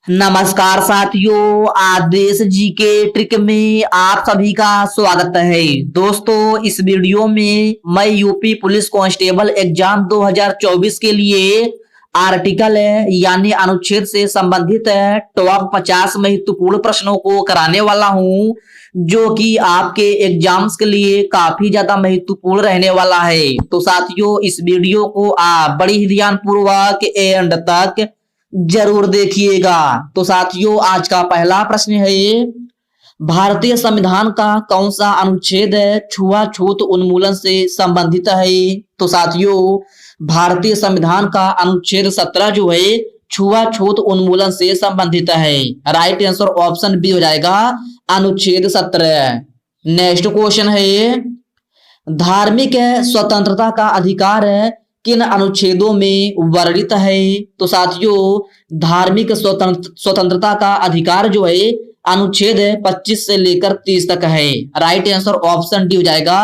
नमस्कार साथियों, आदेश जी के ट्रिक में आप सभी का स्वागत है। दोस्तों, इस वीडियो में मैं यूपी पुलिस कांस्टेबल एग्जाम 2024 के लिए आर्टिकल यानी अनुच्छेद से संबंधित टॉप 50 महत्वपूर्ण प्रश्नों को कराने वाला हूं, जो कि आपके एग्जाम्स के लिए काफी ज्यादा महत्वपूर्ण रहने वाला है। तो साथियों, इस वीडियो को आप बड़ी ही ध्यानपूर्वक एंड तक जरूर देखिएगा। तो साथियों, आज का पहला प्रश्न है, भारतीय संविधान का कौन सा अनुच्छेद छुआछूत उन्मूलन से संबंधित है? तो साथियों, भारतीय संविधान का अनुच्छेद 17 जो है छुआछूत उन्मूलन से संबंधित है। राइट आंसर ऑप्शन बी हो जाएगा, अनुच्छेद 17। नेक्स्ट क्वेश्चन है, धार्मिक स्वतंत्रता का अधिकार किन अनुच्छेदों में वर्णित है? तो साथियों, धार्मिक स्वतंत्रता का अधिकार जो है अनुच्छेद 25 से लेकर 30 तक है। राइट आंसर ऑप्शन डी हो जाएगा,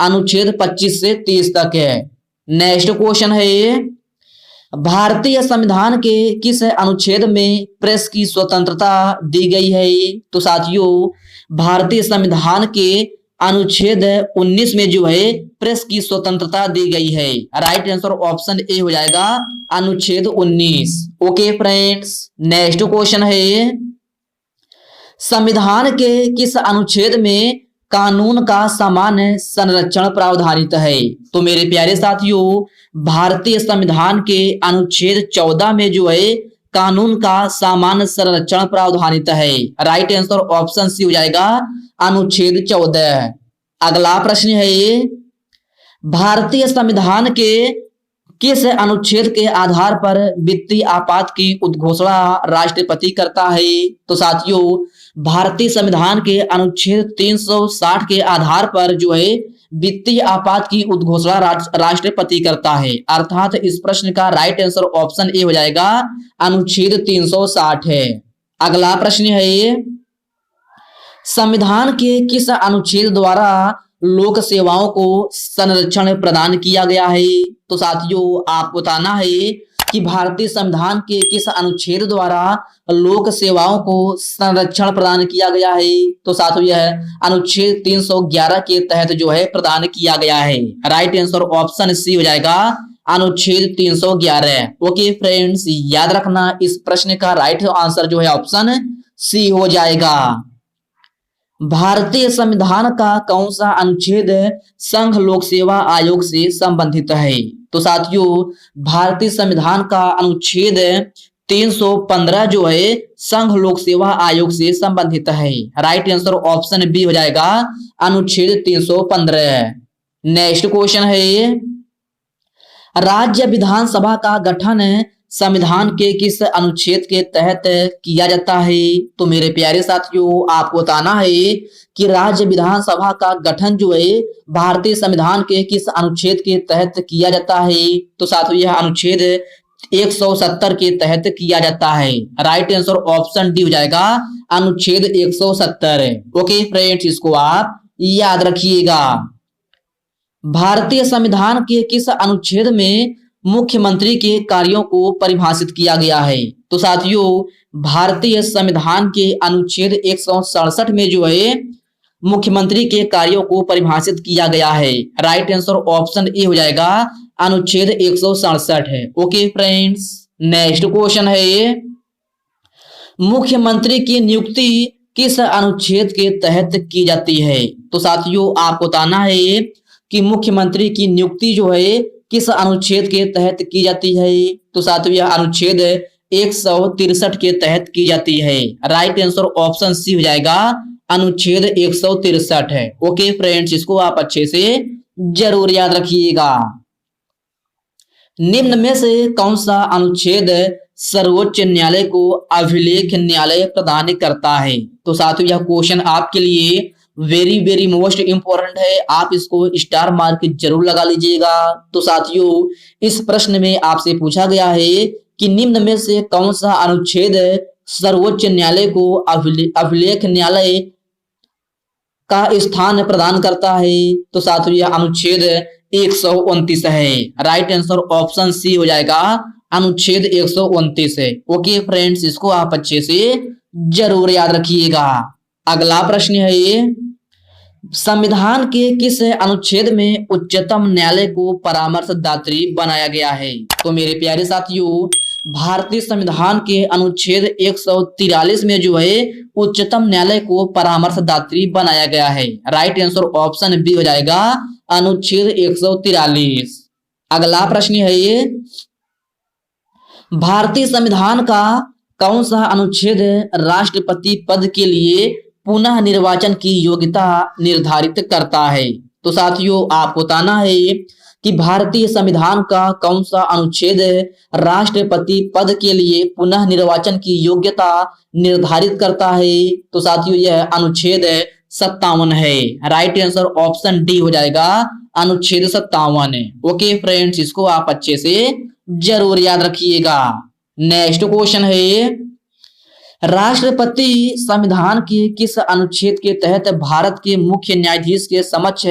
अनुच्छेद 25 से 30 तक है। नेक्स्ट क्वेश्चन है, भारतीय संविधान के किस अनुच्छेद में प्रेस की स्वतंत्रता दी गई है? तो साथियों, भारतीय संविधान के अनुच्छेद 19 में जो है प्रेस की स्वतंत्रता दी गई है। राइट आंसर ऑप्शन ए हो जाएगा, अनुच्छेद 19। ओके फ्रेंड्स, नेक्स्ट क्वेश्चन है, संविधान के किस अनुच्छेद में कानून का सामान्य संरक्षण प्रावधानित है? तो मेरे प्यारे साथियों, भारतीय संविधान के अनुच्छेद 14 में जो है कानून का सामान्य संरक्षण प्रावधानित है। राइट आंसर ऑप्शन सी हो जाएगा, अनुच्छेद 14। अगला प्रश्न है, भारतीय संविधान के किस अनुच्छेद के आधार पर वित्तीय आपात की उद्घोषणा राष्ट्रपति करता है? तो साथियों, भारतीय संविधान के अनुच्छेद 360 के आधार पर जो है वित्तीय आपात की उद्घोषणा राष्ट्रपति करता है। अर्थात इस प्रश्न का राइट आंसर ऑप्शन ए हो जाएगा, अनुच्छेद 360 है। अगला प्रश्न है, संविधान के किस अनुच्छेद द्वारा लोक सेवाओं को संरक्षण प्रदान किया गया है? तो साथियों, आपको बताना है कि भारतीय संविधान के किस अनुच्छेद द्वारा लोक सेवाओं को संरक्षण प्रदान किया गया है? तो साथियों, यह अनुच्छेद 311 के तहत जो है प्रदान किया गया है। राइट आंसर ऑप्शन सी हो जाएगा, अनुच्छेद 311। ओके फ्रेंड्स, याद रखना इस प्रश्न का राइट आंसर जो है ऑप्शन सी हो जाएगा। भारतीय संविधान का कौन सा अनुच्छेद संघ लोक सेवा आयोग से संबंधित है? तो साथियों, भारतीय संविधान का अनुच्छेद 315 जो है संघ लोक सेवा आयोग से संबंधित है। राइट आंसर ऑप्शन बी हो जाएगा, अनुच्छेद 315। नेक्स्ट क्वेश्चन है, राज्य विधानसभा का गठन संविधान के किस अनुच्छेद के तहत किया जाता है? तो मेरे प्यारे साथियों, आपको बताना है कि राज्य विधानसभा का गठन जो है भारतीय संविधान के किस अनुच्छेद के तहत किया जाता है? तो साथियों, यह अनुच्छेद 170 के तहत किया जाता है। राइट आंसर ऑप्शन डी हो जाएगा, अनुच्छेद 170। ओके फ्रेंड्स, इसको आप याद रखिएगा। भारतीय संविधान के किस अनुच्छेद में मुख्यमंत्री के कार्यों को परिभाषित किया गया है? तो साथियों, भारतीय संविधान के अनुच्छेद 167 में जो है मुख्यमंत्री के कार्यों को परिभाषित किया गया है। राइट आंसर ऑप्शन ए हो जाएगा, अनुच्छेद 167 है। ओके फ्रेंड्स, नेक्स्ट क्वेश्चन है, मुख्यमंत्री की नियुक्ति किस अनुच्छेद के तहत की जाती है? तो साथियों, आपको बताना है कि मुख्यमंत्री की नियुक्ति जो है किस अनुच्छेद के तहत की जाती है? तो साथियों, यह अनुच्छेद 163 के तहत की जाती है। राइट आंसर ऑप्शन सी हो जाएगा, अनुच्छेद 163 है। ओके फ्रेंड्स, इसको आप अच्छे से जरूर याद रखिएगा। निम्न में से कौन सा अनुच्छेद सर्वोच्च न्यायालय को अभिलेख न्यायालय प्रदान करता है? तो साथियों, यह क्वेश्चन आपके लिए वेरी वेरी मोस्ट इंपॉर्टेंट है, आप इसको स्टार मार्क जरूर लगा लीजिएगा। तो साथियों, इस प्रश्न में आपसे पूछा गया है कि निम्न में से कौन सा अनुच्छेद सर्वोच्च न्यायालय को अभिलेख न्यायालय का स्थान प्रदान करता है? तो साथियों, यह अनुच्छेद 129 है। राइट आंसर ऑप्शन सी हो जाएगा, अनुच्छेद 129 है। ओके फ्रेंड्स, इसको आप अच्छे से जरूर याद रखिएगा। अगला प्रश्न है ये, संविधान के किस अनुच्छेद में उच्चतम न्यायालय को परामर्शदात्री बनाया गया है? तो मेरे प्यारे साथियों, भारतीय संविधान के अनुच्छेद 143 में जो है उच्चतम न्यायालय को परामर्शदात्री बनाया गया है। राइट आंसर ऑप्शन बी हो जाएगा, अनुच्छेद 143। अगला प्रश्न है ये, भारतीय संविधान का कौन सा अनुच्छेद राष्ट्रपति पद के लिए पुनः निर्वाचन की योग्यता निर्धारित करता है? तो साथियों, आपको बताना है कि भारतीय संविधान का कौन सा अनुच्छेद राष्ट्रपति पद के लिए पुनः निर्वाचन की योग्यता निर्धारित करता है? तो साथियों, यह अनुच्छेद 57 है। राइट आंसर ऑप्शन डी हो जाएगा, अनुच्छेद 57। ओके फ्रेंड्स, इसको आप अच्छे से जरूर याद रखिएगा। नेक्स्ट क्वेश्चन है, राष्ट्रपति संविधान के किस अनुच्छेद के तहत भारत के मुख्य न्यायाधीश के समक्ष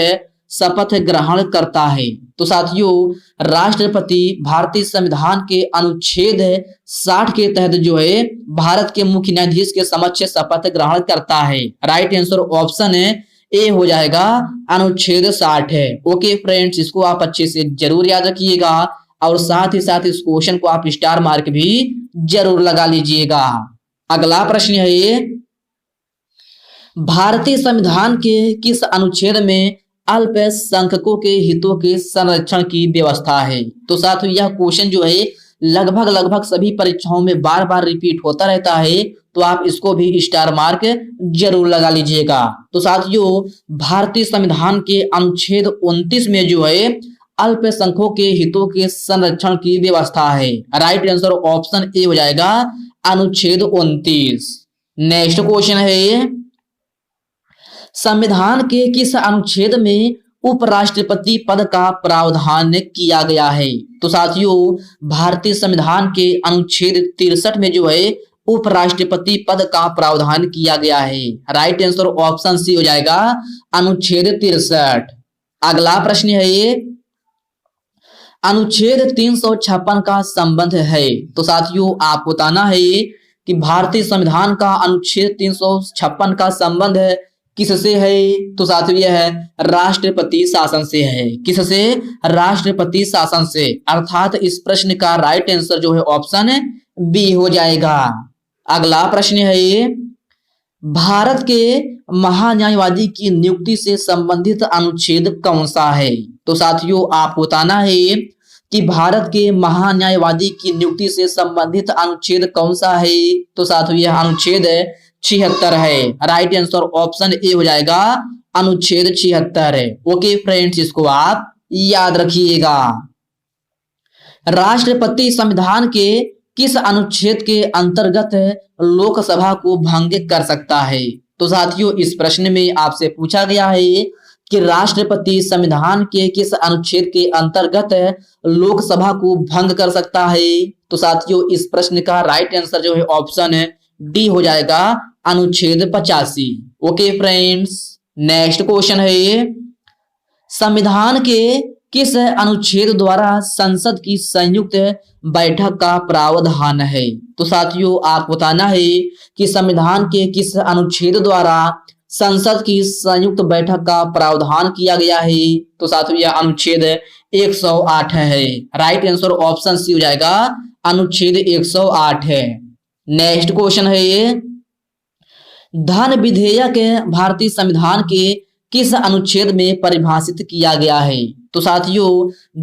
शपथ ग्रहण करता है? तो साथियों, राष्ट्रपति भारतीय संविधान के अनुच्छेद 60 के तहत जो है भारत के मुख्य न्यायाधीश के समक्ष शपथ ग्रहण करता है। राइट आंसर ऑप्शन ए हो जाएगा, अनुच्छेद 60 है। ओके फ्रेंड्स, इसको आप अच्छे से जरूर याद रखिएगा और साथ ही साथ इस क्वेश्चन को आप स्टार मार्क भी जरूर लगा लीजिएगा। अगला प्रश्न है ये, भारतीय संविधान के किस अनुच्छेद में अल्पसंख्यकों के हितों के संरक्षण की व्यवस्था है? तो साथियों, यह क्वेश्चन जो है लगभग सभी परीक्षाओं में बार बार रिपीट होता रहता है, तो आप इसको भी स्टार मार्क जरूर लगा लीजिएगा। तो साथियों, भारतीय संविधान के अनुच्छेद 29 में जो है अल्पसंख्यकों के हितों के संरक्षण की व्यवस्था है। राइट आंसर ऑप्शन ए हो जाएगा, अनुच्छेद 29। नेक्स्ट क्वेश्चन है, संविधान के किस अनुच्छेद में उपराष्ट्रपति पद का प्रावधान किया गया है? तो साथियों, भारतीय संविधान के अनुच्छेद 63 में जो है उपराष्ट्रपति पद का प्रावधान किया गया है। राइट आंसर ऑप्शन सी हो जाएगा, अनुच्छेद 63। अगला प्रश्न है ये, अनुच्छेद 356 का संबंध है? तो साथियों, आपको बताना है कि भारतीय संविधान का अनुच्छेद 356 का संबंध किससे है? तो साथियों, यह राष्ट्रपति शासन से है। किससे? राष्ट्रपति शासन से। अर्थात इस प्रश्न का राइट आंसर जो है ऑप्शन बी हो जाएगा। अगला प्रश्न है ये, भारत के महान्यायवादी की नियुक्ति से संबंधित अनुच्छेद कौन सा है? तो साथियों, आपको बताना है कि भारत के महान्यायवादी की नियुक्ति से संबंधित अनुच्छेद कौन सा है? तो साथियों, यह अनुच्छेद 76 है। राइट आंसर ऑप्शन ए हो जाएगा, अनुच्छेद 76 है। ओके फ्रेंड्स, इसको आप याद रखिएगा। राष्ट्रपति संविधान के किस अनुच्छेद के अंतर्गत लोकसभा को भंग कर सकता है? तो साथियों, इस प्रश्न में आपसे पूछा गया है कि राष्ट्रपति संविधान के किस अनुच्छेद के अंतर्गत लोकसभा को भंग कर सकता है? तो साथियों, इस प्रश्न का राइट आंसर जो है ऑप्शन डी हो जाएगा, अनुच्छेद 85। ओके फ्रेंड्स, नेक्स्ट क्वेश्चन है ये, संविधान के किस अनुच्छेद द्वारा संसद की संयुक्त बैठक का प्रावधान है? तो साथियों, आपको बताना है कि संविधान के किस अनुच्छेद द्वारा संसद की संयुक्त बैठक का प्रावधान किया गया है? तो साथियों, यह अनुच्छेद 108 है। राइट आंसर ऑप्शन सी हो जाएगा, अनुच्छेद 108 है। नेक्स्ट क्वेश्चन है ये, धन विधेयक भारतीय संविधान के किस अनुच्छेद में परिभाषित किया गया है? तो साथियों,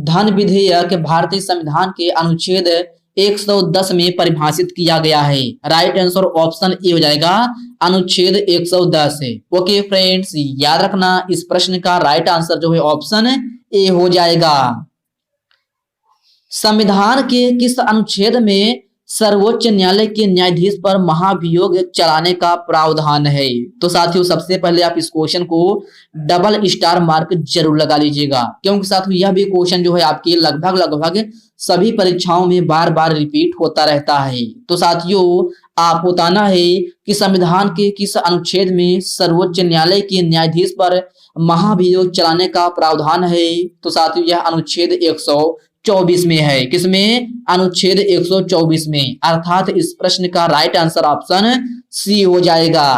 धन विधेयक भारतीय संविधान के अनुच्छेद 110 में परिभाषित किया गया है। राइट आंसर ऑप्शन ए हो जाएगा, अनुच्छेद 110 है। ओके फ्रेंड्स, याद रखना इस प्रश्न का राइट आंसर जो है ऑप्शन ए हो जाएगा। संविधान के किस अनुच्छेद में सर्वोच्च न्यायालय के न्यायाधीश पर महाभियोग चलाने का प्रावधान है? तो साथियों, सबसे पहले आप इस क्वेश्चन को डबल स्टार मार्क जरूर लगा लीजिएगा, क्योंकि साथियों यह भी क्वेश्चन जो है आपके लगभग सभी परीक्षाओं में बार बार रिपीट होता रहता है। तो साथियों, आपको बताना है कि संविधान के किस अनुच्छेद में सर्वोच्च न्यायालय के न्यायाधीश पर महाभियोग चलाने का प्रावधान है? तो साथियों, यह अनुच्छेद 124 में है। किसमें? अनुच्छेद 124 में। अर्थात इस प्रश्न का राइट आंसर ऑप्शन सी हो जाएगा।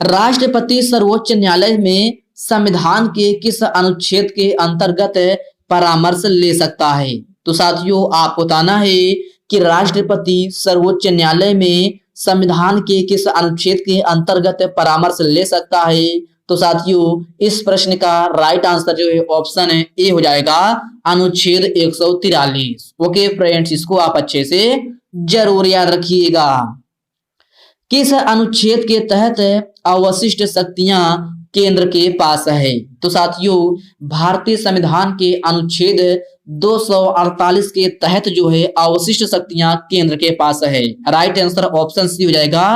राष्ट्रपति सर्वोच्च न्यायालय में संविधान के किस अनुच्छेद के अंतर्गत परामर्श ले सकता है? तो साथियों आपको बताना है कि राष्ट्रपति सर्वोच्च न्यायालय में संविधान के किस अनुच्छेद के अंतर्गत परामर्श ले सकता है? तो साथियों इस प्रश्न का राइट आंसर जो है ऑप्शन ए हो जाएगा, अनुच्छेद 143। ओके फ्रेंड्स, इसको आप अच्छे से जरूर याद रखिएगा। किस अनुच्छेद के तहत अवशिष्ट शक्तियां केंद्र के पास है? तो साथियों भारतीय संविधान के अनुच्छेद 248 के तहत जो है अवशिष्ट शक्तियां केंद्र के पास है। राइट आंसर ऑप्शन सी हो जाएगा,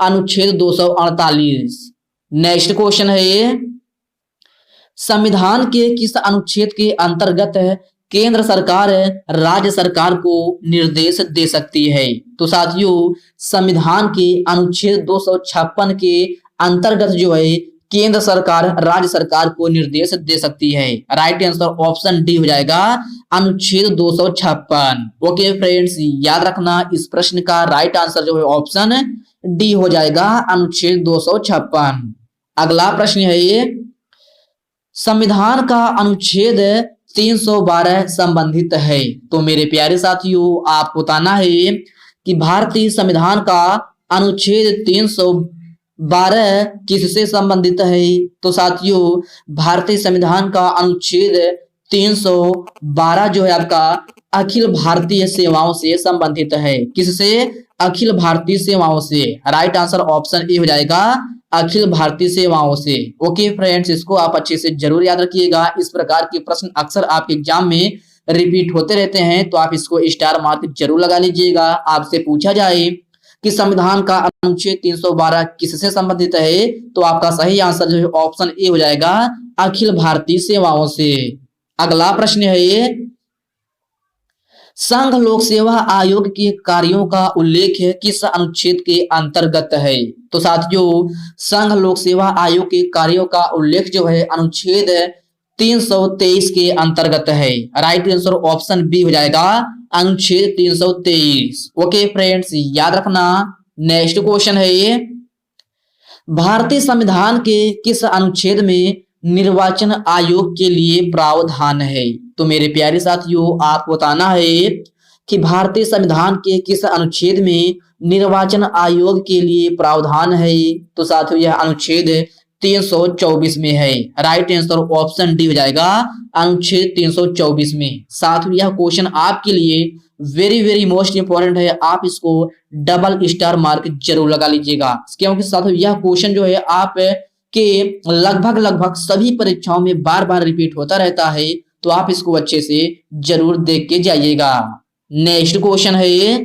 अनुच्छेद 248। नेक्स्ट क्वेश्चन है, संविधान के किस अनुच्छेद के अंतर्गत केंद्र सरकार राज्य सरकार को निर्देश दे सकती है? तो साथियों संविधान के अनुच्छेद 256 के अंतर्गत जो है केंद्र सरकार राज्य सरकार को निर्देश दे सकती है। राइट आंसर ऑप्शन डी हो जाएगा, अनुच्छेद 256। ओके फ्रेंड्स, याद रखना इस प्रश्न का राइट आंसर जो है ऑप्शन डी हो जाएगा, अनुच्छेद 256। अगला प्रश्न है ये, संविधान का अनुच्छेद 312 संबंधित है। तो मेरे प्यारे साथियों आपको बताना है कि भारतीय संविधान का अनुच्छेद 312 किससे संबंधित है? तो साथियों भारतीय संविधान का अनुच्छेद 312 जो है आपका अखिल भारतीय सेवाओं से संबंधित है। किससे? अखिल भारतीय सेवाओं से। राइट आंसर ऑप्शन ए हो जाएगा, अखिल भारतीय सेवाओं से। ओके फ्रेंड्स, इसको आप अच्छे से जरूर याद रखिएगा। इस प्रकार के प्रश्न अक्सर आपके एग्जाम में रिपीट होते रहते हैं, तो आप इसको स्टार मार्क जरूर लगा लीजिएगा। आपसे पूछा जाए कि संविधान का अनुच्छेद 312 किससे संबंधित है, तो आपका सही आंसर जो है ऑप्शन ए हो जाएगा, अखिल भारतीय सेवाओं से। अगला प्रश्न है ये, संघ लोक सेवा आयोग के कार्यों का उल्लेख किस अनुच्छेद के अंतर्गत है? तो साथियों संघ लोक सेवा आयोग के कार्यों का उल्लेख जो है अनुच्छेद 323 के अंतर्गत है। राइट आंसर ऑप्शन बी हो जाएगा, अनुच्छेद 323। ओके फ्रेंड्स, याद रखना। नेक्स्ट क्वेश्चन है ये, भारतीय संविधान के किस अनुच्छेद में निर्वाचन आयोग के लिए प्रावधान है? तो मेरे प्यारे साथियों आपको बताना है कि भारतीय संविधान के किस अनुच्छेद में निर्वाचन आयोग के लिए प्रावधान है? तो साथियों यह अनुच्छेद 324 में है। राइट आंसर ऑप्शन डी हो जाएगा, अनुच्छेद 324 में। साथियों यह क्वेश्चन आपके लिए वेरी वेरी मोस्ट इंपॉर्टेंट है, आप इसको डबल स्टार मार्क जरूर लगा लीजिएगा, क्योंकि साथियों यह क्वेश्चन जो है आप के लगभग सभी परीक्षाओं में बार बार रिपीट होता रहता है, तो आप इसको अच्छे से जरूर देख के जाइएगा। नेक्स्ट क्वेश्चन है ये,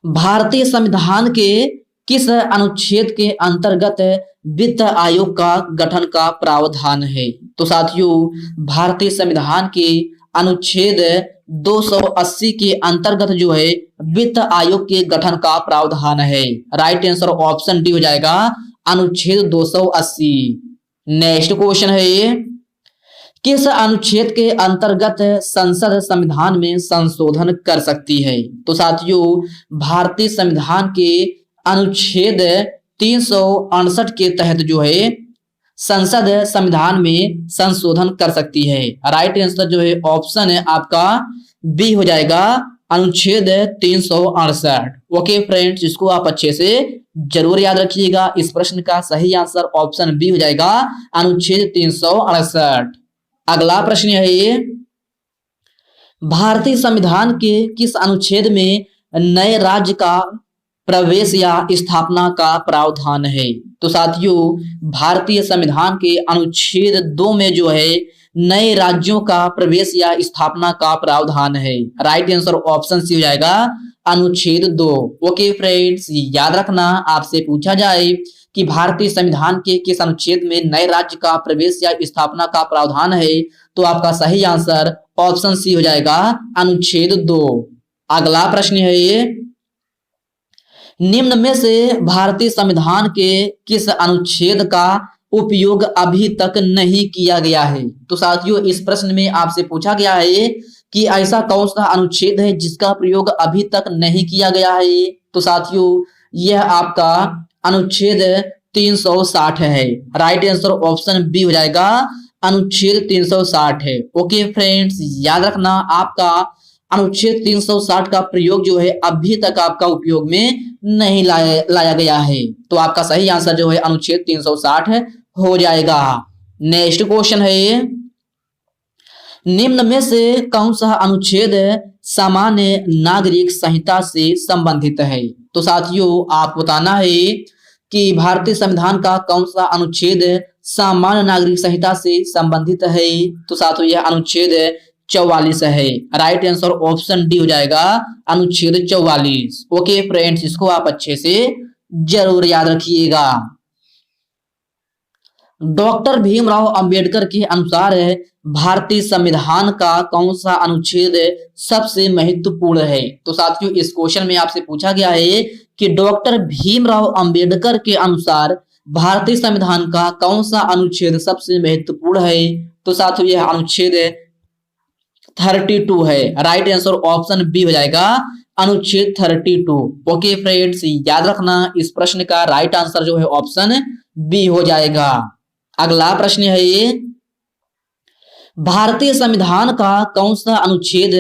भारतीय संविधान के किस अनुच्छेद के अंतर्गत वित्त आयोग का गठन का प्रावधान है? तो साथियों भारतीय संविधान के अनुच्छेद 280 के अंतर्गत जो है वित्त आयोग के गठन का प्रावधान है। राइट आंसर ऑप्शन डी हो जाएगा, अनुच्छेद 280। नेक्स्ट क्वेश्चन है ये, किस अनुच्छेद के अंतर्गत संसद संविधान में संशोधन कर सकती है? तो साथियों भारतीय संविधान के अनुच्छेद 368 के तहत जो है संसद संविधान में संशोधन कर सकती है। राइट आंसर जो है ऑप्शन है आपका बी हो जाएगा, अनुच्छेद 368। ओके फ्रेंड्स, इसको आप अच्छे से जरूर याद रखिएगा। इस प्रश्न का सही आंसर ऑप्शन बी हो जाएगा, अनुच्छेद 368। अगला प्रश्न है ये, भारतीय संविधान के किस अनुच्छेद में नए राज्य का प्रवेश या स्थापना का प्रावधान है? तो साथियों भारतीय संविधान के अनुच्छेद 2 में जो है नए राज्यों का प्रवेश या स्थापना का प्रावधान है। राइट आंसर ऑप्शन सी हो जाएगा, अनुच्छेद 2। ओके फ्रेंड्स, याद रखना आपसे पूछा जाए कि भारतीय संविधान के किस अनुच्छेद में नए राज्य का प्रवेश या स्थापना का प्रावधान है, तो आपका सही आंसर ऑप्शन सी हो जाएगा, अनुच्छेद 2। अगला प्रश्न है ये, निम्न में से भारतीय संविधान के किस अनुच्छेद का उपयोग अभी तक नहीं किया गया है। तो साथियों इस प्रश्न में आपसे पूछा गया है कि ऐसा कौन सा अनुच्छेद है जिसका प्रयोग अभी तक नहीं किया गया है। तो साथियों यह आपका अनुच्छेद 360 है। राइट आंसर ऑप्शन बी हो जाएगा, अनुच्छेद 360 है। ओके फ्रेंड्स, याद रखना आपका अनुच्छेद 360 का प्रयोग जो है अभी तक आपका उपयोग में नहीं लाया गया है। तो आपका सही आंसर जो है अनुच्छेद 360 हो जाएगा। नेक्स्ट क्वेश्चन है, निम्न में से कौन सा अनुच्छेद सामान्य नागरिक संहिता से संबंधित है। तो साथियों आप बताना है कि भारतीय संविधान का कौन सा अनुच्छेद सामान्य नागरिक संहिता से संबंधित है। तो साथियों यह अनुच्छेद 44 है। राइट आंसर ऑप्शन डी हो जाएगा, अनुच्छेद 44। ओके फ्रेंड्स, इसको आप अच्छे से जरूर याद रखिएगा। डॉक्टर भीमराव अंबेडकर के अनुसार भारतीय संविधान का कौन सा अनुच्छेद सबसे महत्वपूर्ण है। तो साथियों इस क्वेश्चन में आपसे पूछा गया है कि डॉक्टर भीमराव अंबेडकर के अनुसार भारतीय संविधान का कौन सा अनुच्छेद सबसे महत्वपूर्ण है। तो साथियों यह अनुच्छेद 32 है। राइट आंसर ऑप्शन बी हो जाएगा, अनुच्छेद 32। ओके फ्रेंड्स, याद रखना इस प्रश्न का राइट आंसर जो है ऑप्शन बी हो जाएगा। अगला प्रश्न है ये, भारतीय संविधान का कौन सा अनुच्छेद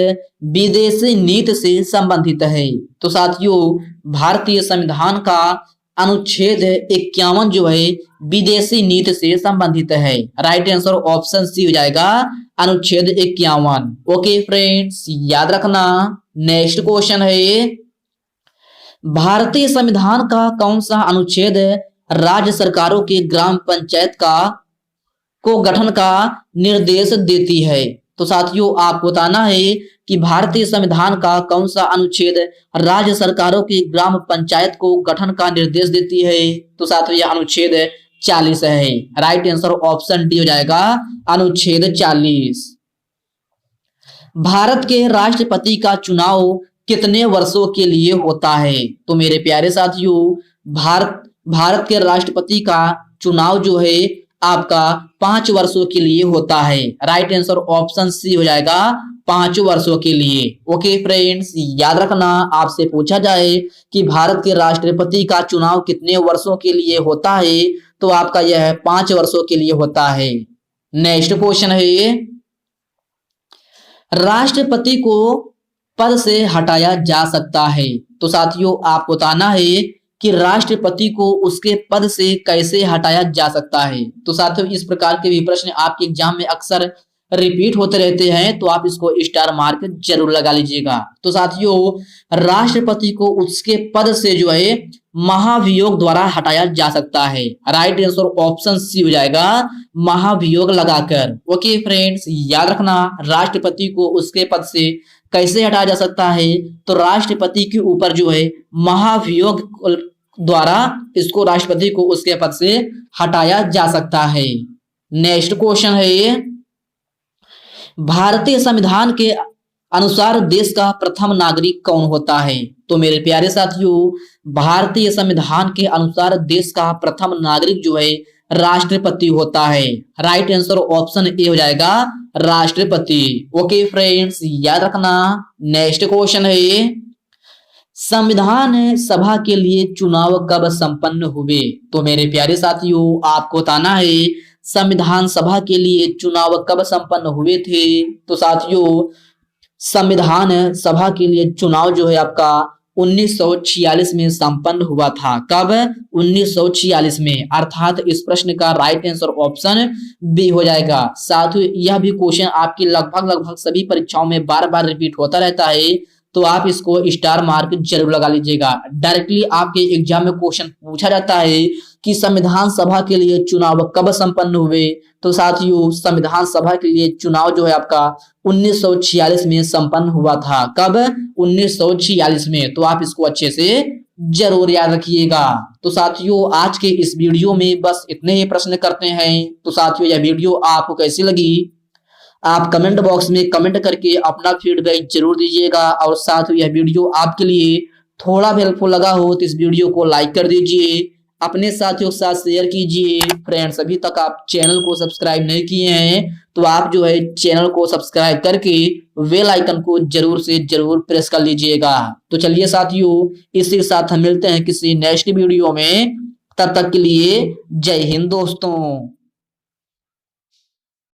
विदेशी नीति से संबंधित है। तो साथियों भारतीय संविधान का अनुच्छेद 51 जो है विदेशी नीति से संबंधित है। राइट आंसर ऑप्शन सी हो जाएगा, अनुच्छेद 51। ओके फ्रेंड्स, याद रखना। नेक्स्ट क्वेश्चन है, भारतीय संविधान का कौन सा अनुच्छेद राज्य सरकारों के ग्राम पंचायत को गठन का निर्देश देती है। तो साथियों आपको बताना है कि भारतीय संविधान का कौन सा अनुच्छेद राज्य सरकारों की ग्राम पंचायत को गठन का निर्देश देती है। तो साथियों यह अनुच्छेद 40 है। राइट आंसर ऑप्शन डी हो जाएगा, अनुच्छेद 40। भारत के राष्ट्रपति का चुनाव कितने वर्षों के लिए होता है। तो मेरे प्यारे साथियों भारत के राष्ट्रपति का चुनाव जो है आपका 5 वर्षों के लिए होता है। राइट आंसर ऑप्शन सी हो जाएगा, 5 वर्षों के लिए। ओके फ्रेंड्स, याद रखना आपसे पूछा जाए कि भारत के राष्ट्रपति का चुनाव कितने वर्षों के लिए होता है, तो आपका यह 5 वर्षों के लिए होता है। नेक्स्ट क्वेश्चन है, राष्ट्रपति को पद से हटाया जा सकता है। तो साथियों आपको बताना है कि राष्ट्रपति को उसके पद से कैसे हटाया जा सकता है। तो साथियों इस प्रकार के भी प्रश्न आपके एग्जाम में अक्सर रिपीट होते रहते हैं, तो आप इसको स्टार मार्क जरूर लगा लीजिएगा। तो साथियों राष्ट्रपति को उसके पद से जो है महाभियोग द्वारा हटाया जा सकता है। राइट आंसर ऑप्शन सी हो जाएगा, महाभियोग लगाकर। ओके फ्रेंड्स, याद रखना राष्ट्रपति को उसके पद से कैसे हटाया जा सकता है। तो राष्ट्रपति के ऊपर जो है महाभियोग द्वारा इसको राष्ट्रपति को उसके पद से हटाया जा सकता है। नेक्स्ट क्वेश्चन है ये, भारतीय संविधान के अनुसार देश का प्रथम नागरिक कौन होता है। तो मेरे प्यारे साथियों भारतीय संविधान के अनुसार देश का प्रथम नागरिक जो है राष्ट्रपति होता है। राइट आंसर ऑप्शन ए हो जाएगा, राष्ट्रपति। ओके फ्रेंड्स, याद रखना। नेक्स्ट क्वेश्चन है ये, संविधान सभा के लिए चुनाव कब संपन्न हुए। तो मेरे प्यारे साथियों आपको बताना है संविधान सभा के लिए चुनाव कब संपन्न हुए थे। तो साथियों संविधान सभा के लिए चुनाव जो है आपका 1946 में संपन्न हुआ था। कब? 1946 में। अर्थात इस प्रश्न का राइट आंसर ऑप्शन बी हो जाएगा। साथ ही यह भी क्वेश्चन आपकी लगभग सभी परीक्षाओं में बार बार रिपीट होता रहता है, तो आप इसको स्टार मार्क जरूर लगा लीजिएगा। डायरेक्टली आपके एग्जाम में क्वेश्चन पूछा जाता है कि संविधान सभा के लिए चुनाव कब संपन्न हुए। तो साथियों संविधान सभा के लिए चुनाव जो है आपका 1946 में संपन्न हुआ था। कब? 1946 में। तो आप इसको अच्छे से जरूर याद रखिएगा। तो साथियों आज के इस वीडियो में बस इतने ही प्रश्न करते हैं। तो साथियों यह वीडियो आपको कैसी लगी आप कमेंट बॉक्स में कमेंट करके अपना फीडबैक जरूर दीजिएगा। और साथ ही यह वीडियो आपके लिए थोड़ा भी हेल्पफुल लगा हो तो इस वीडियो को लाइक कर दीजिए। अपने साथियों के साथ शेयर कीजिए। फ्रेंड्स, अभी तक आप चैनल को सब्सक्राइब नहीं किए हैं तो आप जो है चैनल को सब्सक्राइब करके बेल आइकन को जरूर से जरूर प्रेस कर लीजिएगा। तो चलिए साथियों, इसी के साथ हम मिलते हैं किसी नेक्स्ट वीडियो में। तब तक के लिए जय हिंद दोस्तों।